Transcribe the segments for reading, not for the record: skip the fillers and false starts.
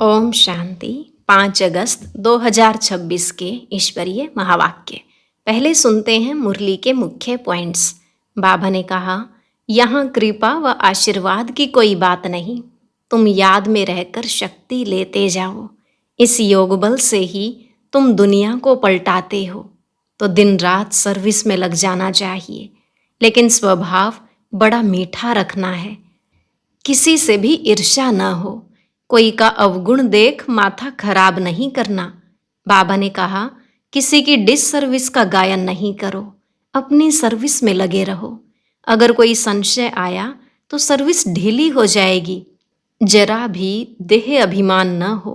ओम शांति। 5 अगस्त 2026 के ईश्वरीय महावाक्य। पहले सुनते हैं मुरली के मुख्य पॉइंट्स। बाबा ने कहा, यहाँ कृपा व आशीर्वाद की कोई बात नहीं, तुम याद में रहकर शक्ति लेते जाओ। इस योग बल से ही तुम दुनिया को पलटाते हो। तो दिन रात सर्विस में लग जाना चाहिए, लेकिन स्वभाव बड़ा मीठा रखना है। किसी से भी ईर्ष्या न हो, कोई का अवगुण देख माथा खराब नहीं करना। बाबा ने कहा, किसी की डिस सर्विस का गायन नहीं करो, अपनी सर्विस में लगे रहो। अगर कोई संशय आया तो सर्विस ढीली हो जाएगी। जरा भी देह अभिमान न हो,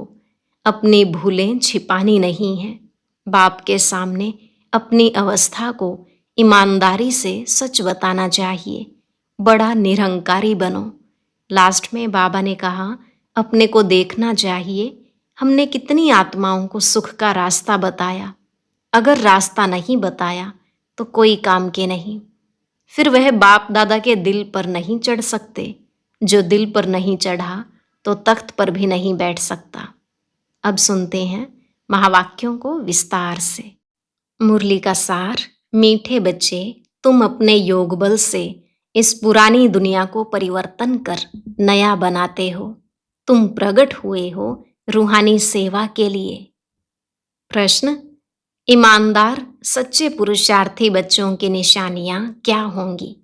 अपनी भूलें छिपानी नहीं है। बाप के सामने अपनी अवस्था को ईमानदारी से सच बताना चाहिए। बड़ा निरंकारी बनो। लास्ट में बाबा ने कहा, अपने को देखना चाहिए, हमने कितनी आत्माओं को सुख का रास्ता बताया। अगर रास्ता नहीं बताया तो कोई काम के नहीं। फिर वह बाप दादा के दिल पर नहीं चढ़ सकते। जो दिल पर नहीं चढ़ा तो तख्त पर भी नहीं बैठ सकता। अब सुनते हैं महावाक्यों को विस्तार से। मुरली का सार। मीठे बच्चे, तुम अपने योग बल से इस पुरानी दुनिया को परिवर्तन कर नया बनाते हो। तुम प्रकट हुए हो रूहानी सेवा के लिए। प्रश्न, ईमानदार सच्चे पुरुषार्थी बच्चों की निशानियां क्या होंगी?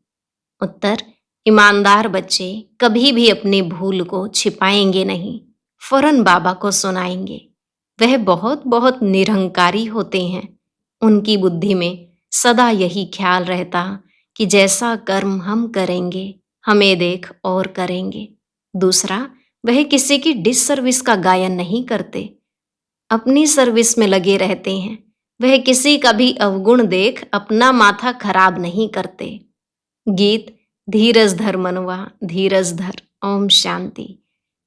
उत्तर, ईमानदार बच्चे कभी भी अपनी भूल को छिपाएंगे नहीं, फौरन बाबा को सुनाएंगे। वह बहुत बहुत निरहंकारी होते हैं। उनकी बुद्धि में सदा यही ख्याल रहता कि जैसा कर्म हम करेंगे, हमें देख और करेंगे। दूसरा, वह किसी की डिस सर्विस का गायन नहीं करते, अपनी सर्विस में लगे रहते हैं। वह किसी का भी अवगुण देख अपना माथा खराब नहीं करते। गीत, धीरज धर मनवा, धीरज धर। ओम शांति।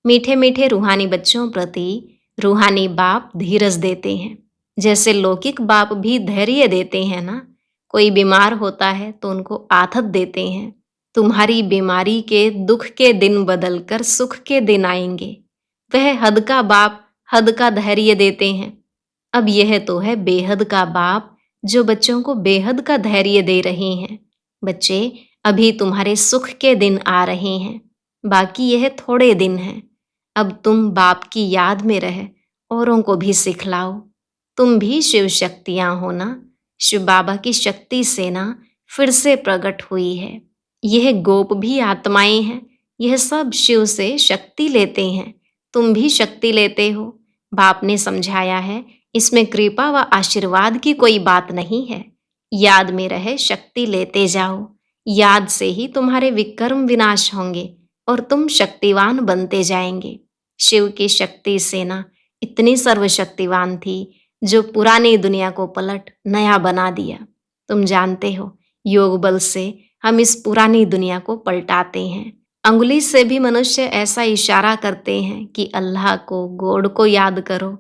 मीठे मीठे रूहानी बच्चों प्रति रूहानी बाप धीरज देते हैं, जैसे लौकिक बाप भी धैर्य देते हैं ना। कोई बीमार होता है तो उनको आदत देते हैं, तुम्हारी बीमारी के दुख के दिन बदलकर सुख के दिन आएंगे। वह हद का बाप हद का धैर्य देते हैं। अब यह तो है बेहद का बाप, जो बच्चों को बेहद का धैर्य दे रहे हैं। बच्चे, अभी तुम्हारे सुख के दिन आ रहे हैं, बाकी यह थोड़े दिन हैं। अब तुम बाप की याद में रह औरों को भी सिखलाओ। तुम भी शिव शक्तियां हो ना। शिव बाबा की शक्ति सेना फिर से प्रकट हुई है। यह गोप भी आत्माएं हैं। यह सब शिव से शक्ति लेते हैं। तुम भी शक्ति लेते हो। बाप ने समझाया है, इसमें कृपा व आशीर्वाद की कोई बात नहीं है। याद में रहे शक्ति लेते जाओ। याद से ही तुम्हारे विकर्म विनाश होंगे और तुम शक्तिवान बनते जाएंगे। शिव की शक्ति सेना इतनी सर्वशक्तिवान थी, जो पुरानी दुनिया को पलट नया बना दिया। तुम जानते हो, योग बल से हम इस पुरानी दुनिया को पलटाते हैं। अंगुली से भी मनुष्य ऐसा इशारा करते हैं कि अल्लाह को, गॉड को याद करो।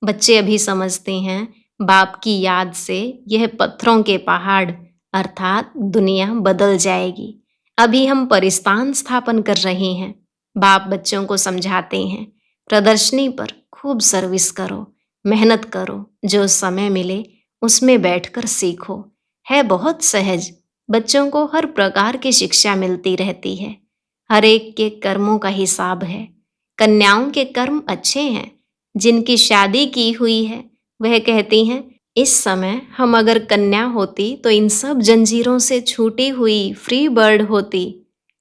बच्चे अभी समझते हैं, बाप की याद से यह पत्थरों के पहाड़ अर्थात दुनिया बदल जाएगी। अभी हम परिस्थान स्थापन कर रहे हैं। बाप बच्चों को समझाते हैं, प्रदर्शनी पर खूब सर्विस करो, मेहनत करो, जो समय मिले उसमें बैठकर सीखो। है बहुत सहज। बच्चों को हर प्रकार की शिक्षा मिलती रहती है। हर एक के कर्मों का हिसाब है। कन्याओं के कर्म अच्छे हैं। जिनकी शादी की हुई है वह कहती हैं, इस समय हम अगर कन्या होती तो इन सब जंजीरों से छूटी हुई फ्री बर्ड होती।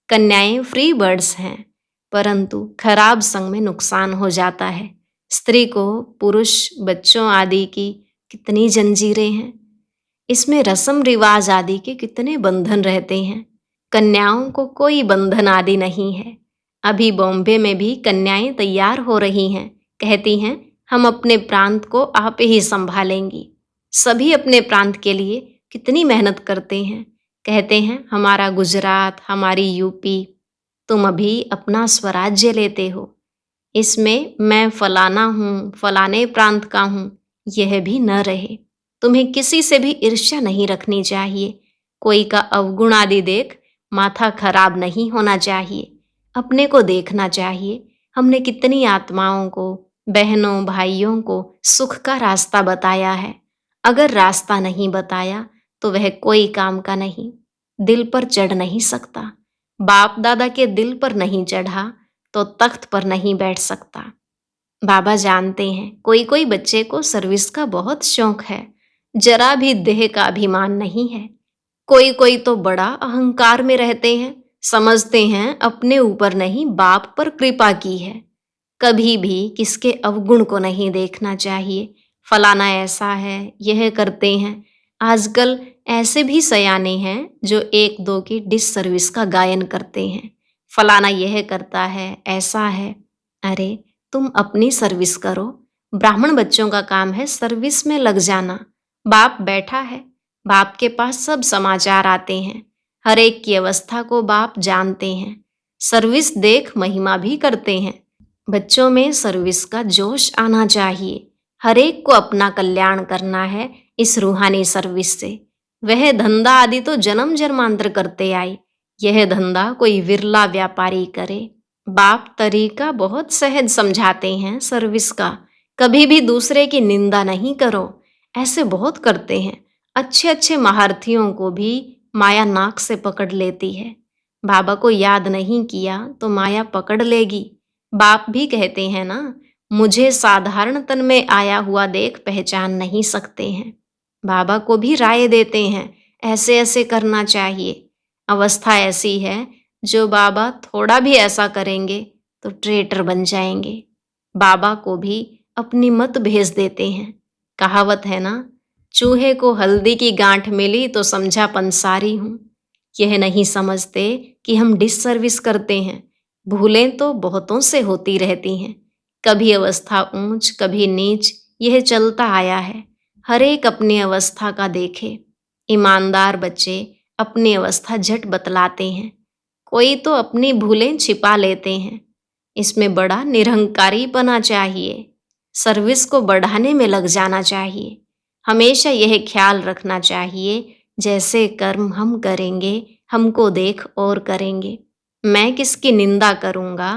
कन्याएं फ्री बर्ड्स हैं, परंतु खराब संग में नुकसान हो जाता है। स्त्री को पुरुष, बच्चों आदि की कितनी जंजीरें हैं। इसमें रस्म रिवाज आदि के कितने बंधन रहते हैं। कन्याओं को कोई बंधन आदि नहीं है। अभी बॉम्बे में भी कन्याएं तैयार हो रही हैं, कहती हैं, हम अपने प्रांत को आप ही संभालेंगी। सभी अपने प्रांत के लिए कितनी मेहनत करते हैं। कहते हैं, हमारा गुजरात, हमारी यूपी। तुम अभी अपना स्वराज्य लेते हो। इसमें मैं फलाना हूँ, फलाने प्रांत का हूँ, यह भी न रहे। तुम्हें किसी से भी ईर्ष्या नहीं रखनी चाहिए। कोई का अवगुण आदि देख माथा खराब नहीं होना चाहिए। अपने को देखना चाहिए, हमने कितनी आत्माओं को बहनों भाइयों को सुख का रास्ता बताया है। अगर रास्ता नहीं बताया तो वह कोई काम का नहीं, दिल पर चढ़ नहीं सकता। बाप दादा के दिल पर नहीं चढ़ा तो तख्त पर नहीं बैठ सकता। बाबा जानते हैं कोई कोई बच्चे को सर्विस का बहुत शौक है, जरा भी देह का अभिमान नहीं है। कोई कोई तो बड़ा अहंकार में रहते हैं, समझते हैं अपने ऊपर नहीं बाप पर कृपा की है। कभी भी किसके अवगुण को नहीं देखना चाहिए। फलाना ऐसा है, यह करते हैं। आजकल ऐसे भी सयाने हैं जो एक दो की डिस सर्विस का गायन करते हैं। फलाना यह करता है, ऐसा है। अरे तुम अपनी सर्विस करो। ब्राह्मण बच्चों का काम है सर्विस में लग जाना। बाप बैठा है, बाप के पास सब समाचार आते हैं। हर एक की अवस्था को बाप जानते हैं। सर्विस देख महिमा भी करते हैं। बच्चों में सर्विस का जोश आना चाहिए। हर एक को अपना कल्याण करना है इस रूहानी सर्विस से। वह धंधा आदि तो जन्म जन्मांतर करते आए, यह धंधा कोई विरला व्यापारी करे। बाप तरीका बहुत सहज समझाते हैं सर्विस का। कभी भी दूसरे की निंदा नहीं करो, ऐसे बहुत करते हैं। अच्छे अच्छे महारथियों को भी माया नाक से पकड़ लेती है। बाबा को याद नहीं किया तो माया पकड़ लेगी। बाप भी कहते हैं ना, मुझे साधारण तन में आया हुआ देख पहचान नहीं सकते हैं। बाबा को भी राय देते हैं, ऐसे ऐसे करना चाहिए। अवस्था ऐसी है जो बाबा थोड़ा भी ऐसा करेंगे तो ट्रेटर बन जाएंगे। बाबा को भी अपनी मत भेज देते हैं। कहावत है ना, चूहे को हल्दी की गांठ मिली तो समझा पंसारी हूं। यह नहीं समझते कि हम डिस सर्विस करते हैं। भूलें तो बहुतों से होती रहती हैं। कभी अवस्था ऊंच कभी नीच, यह चलता आया है। हर एक अपनी अवस्था का देखे। ईमानदार बच्चे अपनी अवस्था झट बतलाते हैं। कोई तो अपनी भूलें छिपा लेते हैं। इसमें बड़ा निरहंकारीपना चाहिए। सर्विस को बढ़ाने में लग जाना चाहिए। हमेशा यह ख्याल रखना चाहिए, जैसे कर्म हम करेंगे हमको देख और करेंगे। मैं किसकी निंदा करूंगा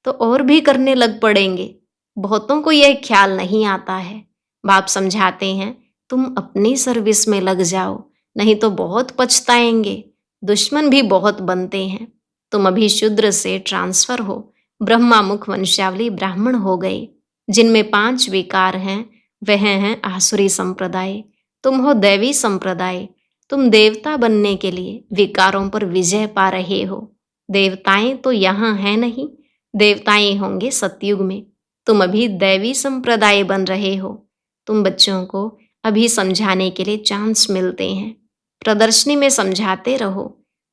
तो और भी करने लग पड़ेंगे। बहुतों को यह ख्याल नहीं आता है। बाप समझाते हैं, तुम अपनी सर्विस में लग जाओ, नहीं तो बहुत पछताएंगे। दुश्मन भी बहुत बनते हैं। तुम अभी शूद्र से ट्रांसफर हो, ब्रह्मा मुख वंशावली ब्राह्मण हो गए। जिनमें 5 विकार हैं वह हैं आसुरी संप्रदाय। तुम हो दैवी संप्रदाय। तुम देवता बनने के लिए विकारों पर विजय पा रहे हो। देवताएं तो यहाँ हैं नहीं, देवताएं होंगे सतयुग में। तुम अभी दैवी संप्रदाय बन रहे हो। तुम बच्चों को अभी समझाने के लिए चांस मिलते हैं। प्रदर्शनी में समझाते रहो।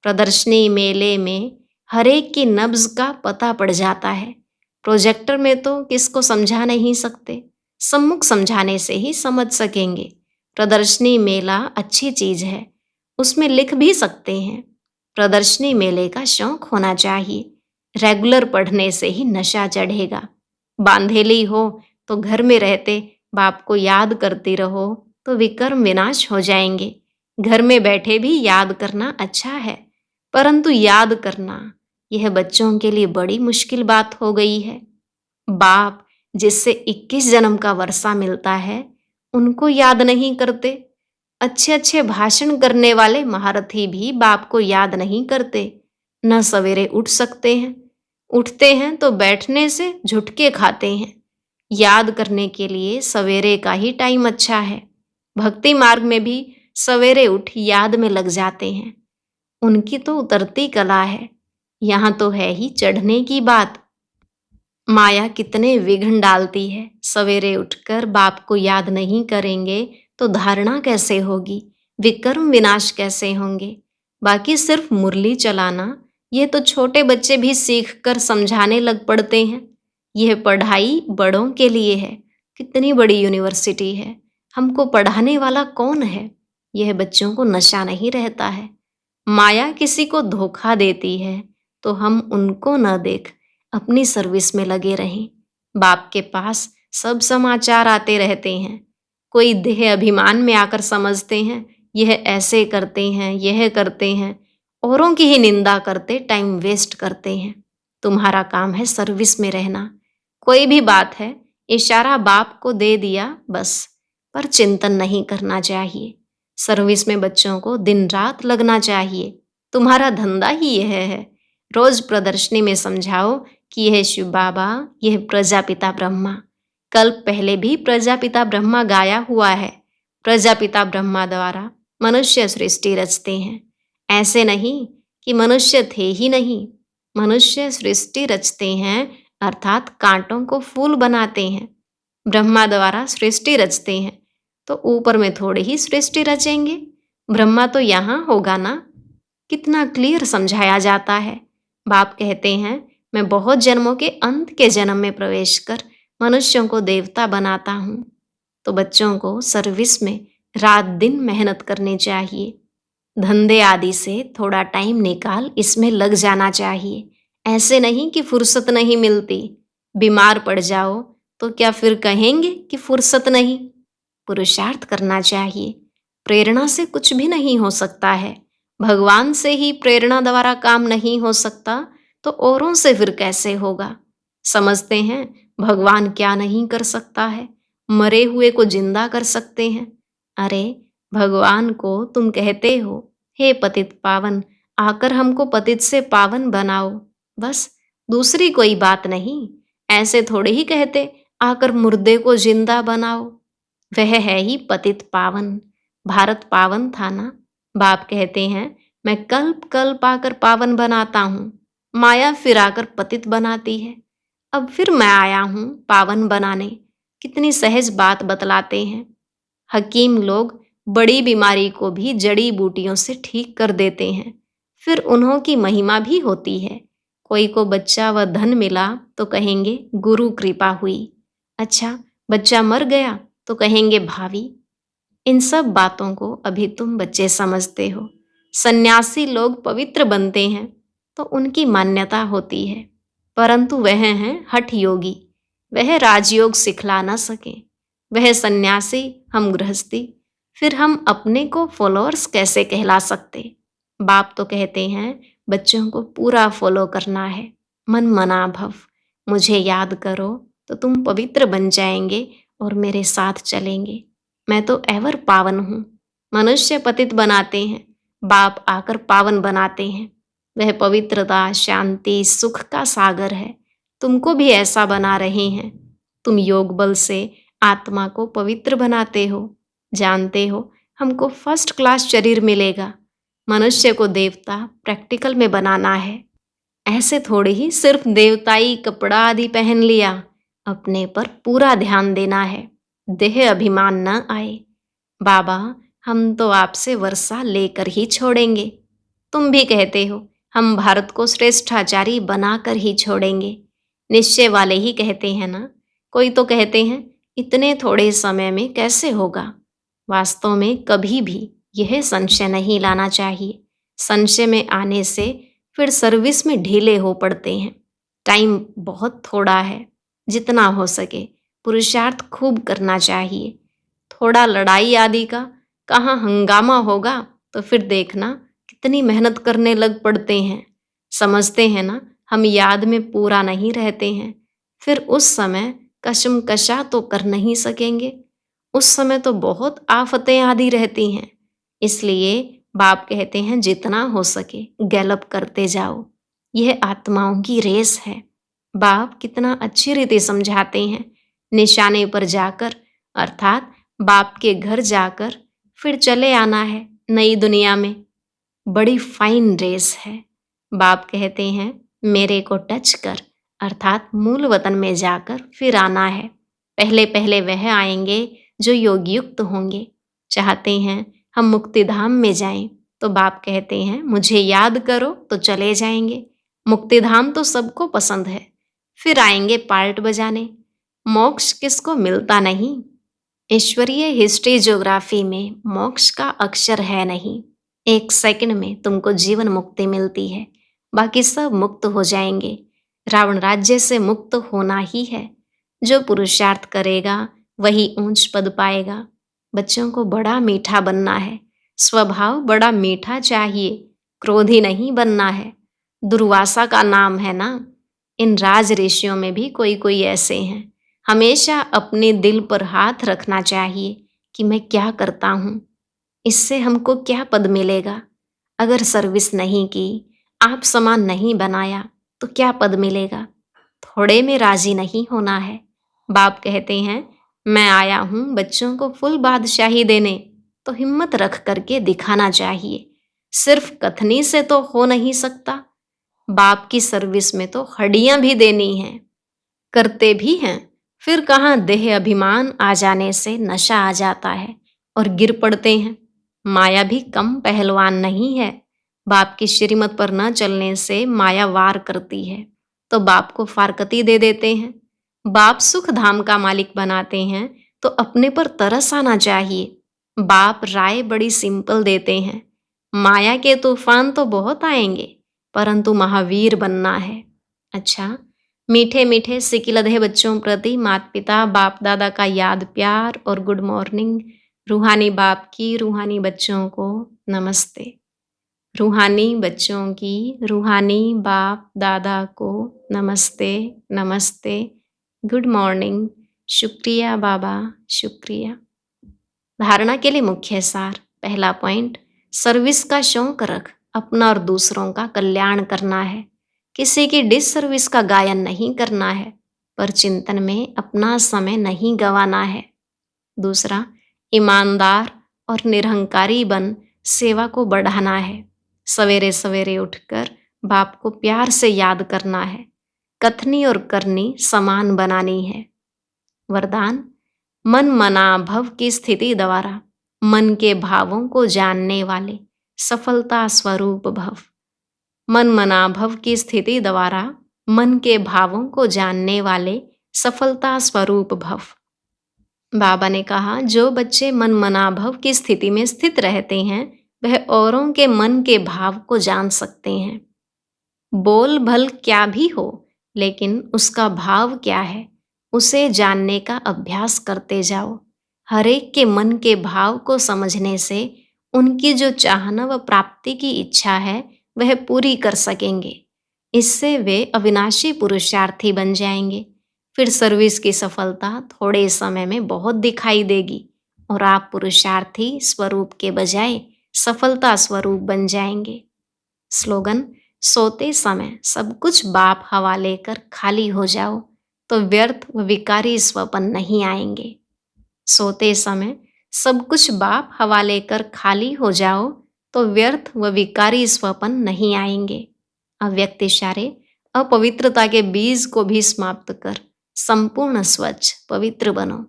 प्रदर्शनी मेले में हर एक की नब्ज का पता पड़ जाता है। प्रोजेक्टर में तो किसको समझा नहीं सकते, सम्मुख समझाने से ही समझ सकेंगे। प्रदर्शनी मेला अच्छी चीज है, उसमें लिख भी सकते हैं। प्रदर्शनी मेले का शौक होना चाहिए। रेगुलर पढ़ने से ही नशा चढ़ेगा। बांधेली हो तो घर में रहते बाप को याद करती रहो तो विकर्म विनाश हो जाएंगे। घर में बैठे भी याद करना अच्छा है, परंतु याद करना यह बच्चों के लिए बड़ी मुश्किल बात हो गई है। बाप जिससे 21 जन्म का वर्षा मिलता है, उनको याद नहीं करते। अच्छे अच्छे भाषण करने वाले महारथी भी बाप को याद नहीं करते। न सवेरे उठ सकते हैं, उठते हैं तो बैठने से झुटके खाते हैं। याद करने के लिए सवेरे का ही टाइम अच्छा है। भक्ति मार्ग में भी सवेरे उठ याद में लग जाते हैं। उनकी तो उतरती कला है, यहाँ तो है ही चढ़ने की बात। माया कितने विघ्न डालती है। सवेरे उठकर बाप को याद नहीं करेंगे तो धारणा कैसे होगी, विकर्म विनाश कैसे होंगे। बाकी सिर्फ मुरली चलाना, ये तो छोटे बच्चे भी सीख कर समझाने लग पड़ते हैं। यह पढ़ाई बड़ों के लिए है। कितनी बड़ी यूनिवर्सिटी है, हमको पढ़ाने वाला कौन है। यह बच्चों को नशा नहीं रहता है। माया किसी को धोखा देती है तो हम उनको न देख अपनी सर्विस में लगे रहें। बाप के पास सब समाचार आते रहते हैं। कोई देह अभिमान में आकर समझते हैं यह ऐसे करते हैं, यह करते हैं, औरों की ही निंदा करते टाइम वेस्ट करते हैं। तुम्हारा काम है सर्विस में रहना। कोई भी बात है इशारा बाप को दे दिया बस, पर चिंतन नहीं करना चाहिए। सर्विस में बच्चों को दिन रात लगना चाहिए। तुम्हारा धंधा ही यह है। रोज प्रदर्शनी में समझाओ कि यह शिव बाबा, यह प्रजापिता ब्रह्मा। कल्प पहले भी प्रजापिता ब्रह्मा गाया हुआ है। प्रजापिता ब्रह्मा द्वारा मनुष्य सृष्टि रचते हैं। ऐसे नहीं कि मनुष्य थे ही नहीं, मनुष्य सृष्टि रचते हैं, अर्थात कांटों को फूल बनाते हैं। ब्रह्मा द्वारा सृष्टि रचते हैं तो ऊपर में थोड़ी ही सृष्टि रचेंगे। ब्रह्मा तो यहाँ होगा ना। कितना क्लियर समझाया जाता है। बाप कहते हैं मैं बहुत जन्मों के अंत के जन्म में प्रवेश कर मनुष्यों को देवता बनाता हूँ। तो बच्चों को सर्विस में रात दिन मेहनत करनी चाहिए। धंधे आदि से थोड़ा टाइम निकाल इसमें लग जाना चाहिए। ऐसे नहीं कि फुर्सत नहीं मिलती। बीमार पड़ जाओ तो क्या फिर कहेंगे कि फुर्सत नहीं? पुरुषार्थ करना चाहिए। प्रेरणा से कुछ भी नहीं हो सकता है। भगवान से ही प्रेरणा द्वारा काम नहीं हो सकता तो औरों से फिर कैसे होगा? समझते हैं भगवान क्या नहीं कर सकता है? मरे हुए को जिंदा कर सकते हैं। अरे भगवान को तुम कहते हो, हे पतित पावन, आकर हमको पतित से पावन बनाओ। बस, दूसरी कोई बात नहीं। ऐसे थोड़े ही कहते आकर मुर्दे को जिंदा बनाओ। वह है ही पतित पावन। भारत पावन था ना। बाप कहते हैं मैं कल्प कल्प आकर पावन बनाता हूँ। माया फिर आकर पतित बनाती है। अब फिर मैं आया हूँ पावन बनाने। कितनी सहज बात बतलाते हैं। हकीम लोग बड़ी बीमारी को भी जड़ी बूटियों से ठीक कर देते हैं। फिर उन्हों की महिमा भी होती है। कोई को बच्चा व धन मिला तो कहेंगे गुरु कृपा हुई। अच्छा, बच्चा मर गया तो कहेंगे भावी। इन सब बातों को अभी तुम बच्चे समझते हो। सन्यासी लोग पवित्र बनते हैं तो उनकी मान्यता होती है, परंतु वह हैं हठ योगी। वह राजयोग सिखला न सके। वह सन्यासी, हम गृहस्थी। फिर हम अपने को फॉलोअर्स कैसे कहला सकते? बाप तो कहते हैं बच्चों को पूरा फॉलो करना है। मन मना भव, मुझे याद करो तो तुम पवित्र बन जाएंगे और मेरे साथ चलेंगे। मैं तो एवर पावन हूँ। मनुष्य पतित बनाते हैं, बाप आकर पावन बनाते हैं। वह पवित्रता, शांति, सुख का सागर है। तुमको भी ऐसा बना रहे हैं। तुम योग बल से आत्मा को पवित्र बनाते हो। जानते हो हमको फर्स्ट क्लास शरीर मिलेगा। मनुष्य को देवता प्रैक्टिकल में बनाना है। ऐसे थोड़ी ही सिर्फ देवताई कपड़ा आदि पहन लिया। अपने पर पूरा ध्यान देना है। देह अभिमान न आए। बाबा, हम तो आपसे वर्षा लेकर ही छोड़ेंगे। तुम भी कहते हो हम भारत को श्रेष्ठाचारी बनाकर ही छोड़ेंगे। निश्चय वाले ही कहते हैं ना। कोई तो कहते हैं इतने थोड़े समय में कैसे होगा। वास्तव में कभी भी यह संशय नहीं लाना चाहिए। संशय में आने से फिर सर्विस में ढीले हो पड़ते हैं। टाइम बहुत थोड़ा है। जितना हो सके पुरुषार्थ खूब करना चाहिए। थोड़ा लड़ाई आदि का कहाँ हंगामा होगा तो फिर देखना कितनी मेहनत करने लग पड़ते हैं। समझते हैं ना हम याद में पूरा नहीं रहते हैं। फिर उस समय कशमकशा तो कर नहीं सकेंगे। उस समय तो बहुत आफतें आदि रहती हैं। इसलिए बाप कहते हैं जितना हो सके गैलप करते जाओ। यह आत्माओं की रेस है। बाप कितना अच्छी रीति समझाते हैं। निशाने पर जाकर, अर्थात बाप के घर जाकर फिर चले आना है नई दुनिया में। बड़ी फाइन रेस है। बाप कहते हैं मेरे को टच कर, अर्थात मूल वतन में जाकर फिर आना है। पहले पहले वह आएंगे जो योगयुक्त होंगे। चाहते हैं हम मुक्तिधाम में जाएं तो बाप कहते हैं मुझे याद करो तो चले जाएंगे। मुक्तिधाम तो सबको पसंद है। फिर आएंगे पार्ट बजाने। मोक्ष किसको मिलता नहीं। ईश्वरीय हिस्ट्री ज्योग्राफी में मोक्ष का अक्षर है नहीं। 1 सेकंड में तुमको जीवन मुक्ति मिलती है, बाकी सब मुक्त हो जाएंगे। रावण राज्य से मुक्त होना ही है। जो पुरुषार्थ करेगा वही ऊंच पद पाएगा। बच्चों को बड़ा मीठा बनना है। स्वभाव बड़ा मीठा चाहिए, क्रोधी नहीं बनना है। दुर्वासा का नाम है ना। इन राज ऋषियों में भी कोई कोई ऐसे हैं हमेशा अपने दिल पर हाथ रखना चाहिए कि मैं क्या करता हूँ, इससे हमको क्या पद मिलेगा। अगर सर्विस नहीं की, आप समान नहीं बनाया तो क्या पद मिलेगा। थोड़े में राजी नहीं होना है। बाप कहते हैं, मैं आया हूँ बच्चों को फुल बादशाही देने, तो हिम्मत रख करके दिखाना चाहिए। सिर्फ कथनी से तो हो नहीं सकता। बाप की सर्विस में तो हड्डियां भी देनी हैं। करते भी हैं, फिर कहाँ देह अभिमान आ जाने से नशा आ जाता है और गिर पड़ते हैं। माया भी कम पहलवान नहीं है। बाप की श्रीमत पर न चलने से माया वार करती है, तो बाप को फारकती दे देते हैं। बाप सुख धाम का मालिक बनाते हैं, तो अपने पर तरस आना चाहिए। बाप राय बड़ी सिंपल देते हैं। माया के तूफान तो बहुत आएंगे, परंतु महावीर बनना है। अच्छा, मीठे मीठे सिकिलधे बच्चों प्रति माता पिता बाप दादा का याद प्यार और गुड मॉर्निंग। रूहानी बाप की रूहानी बच्चों को नमस्ते। रूहानी बच्चों की रूहानी बाप दादा को नमस्ते नमस्ते, गुड मॉर्निंग, शुक्रिया बाबा, शुक्रिया। धारणा के लिए मुख्य सार। पहला पॉइंट, सर्विस का शौक रख, अपना और दूसरों का कल्याण करना है। किसी की डिसर्विस का गायन नहीं करना है, पर चिंतन में अपना समय नहीं गंवाना है। दूसरा, ईमानदार और निरहंकारी बन सेवा को बढ़ाना है। सवेरे सवेरे उठकर बाप को प्यार से याद करना है। कथनी और करनी समान बनानी है। वरदान, मन मना भव की स्थिति द्वारा मन के भावों को जानने वाले सफलता स्वरूप भव। मन मना भव की स्थिति द्वारा मन के भावों को जानने वाले सफलता स्वरूप भव। बाबा ने कहा, जो बच्चे मन मना भव की स्थिति में स्थित रहते हैं, वह औरों के मन के भाव को जान सकते हैं। बोल भल क्या भी हो, लेकिन उसका भाव क्या है, उसे जानने का अभ्यास करते जाओ। हरेक के मन के भाव को समझने से उनकी जो चाहना व प्राप्ति की इच्छा है, वह पूरी कर सकेंगे। इससे वे अविनाशी पुरुषार्थी बन जाएंगे। फिर सर्विस की सफलता थोड़े समय में बहुत दिखाई देगी और आप पुरुषार्थी स्वरूप के बजाय सफलता स्वरूप बन जाएंगे। स्लोगन, सोते समय सब कुछ बाप हवाले कर खाली हो जाओ, तो व्यर्थ व विकारी स्वप्न नहीं आएंगे। सोते समय सब कुछ बाप हवाले कर खाली हो जाओ, तो व्यर्थ व विकारी स्वप्न नहीं आएंगे। अव्यक्त इशारे, अपवित्रता के बीज को भी समाप्त कर संपूर्ण स्वच्छ पवित्र बनो।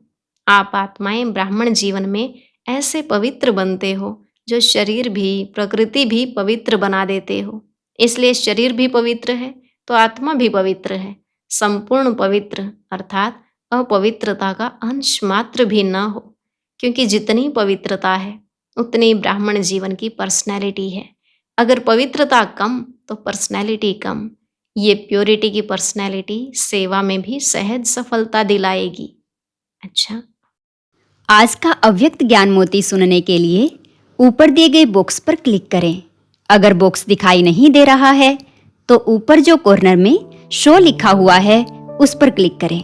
आप आत्माएं ब्राह्मण जीवन में ऐसे पवित्र बनते हो, जो शरीर भी प्रकृति भी पवित्र बना देते हो। इसलिए शरीर भी पवित्र है तो आत्मा भी पवित्र है। संपूर्ण पवित्र अर्थात अपवित्रता का अंश मात्र भी न हो, क्योंकि जितनी पवित्रता है उतनी ब्राह्मण जीवन की पर्सनैलिटी है। अगर पवित्रता कम तो पर्सनैलिटी कम। ये प्योरिटी की पर्सनैलिटी सेवा में भी सहज सफलता दिलाएगी। अच्छा, आज का अव्यक्त ज्ञान मोती सुनने के लिए ऊपर दिए गए बॉक्स पर क्लिक करें। अगर बॉक्स दिखाई नहीं दे रहा है तो ऊपर जो कॉर्नर में शो लिखा हुआ है उस पर क्लिक करें।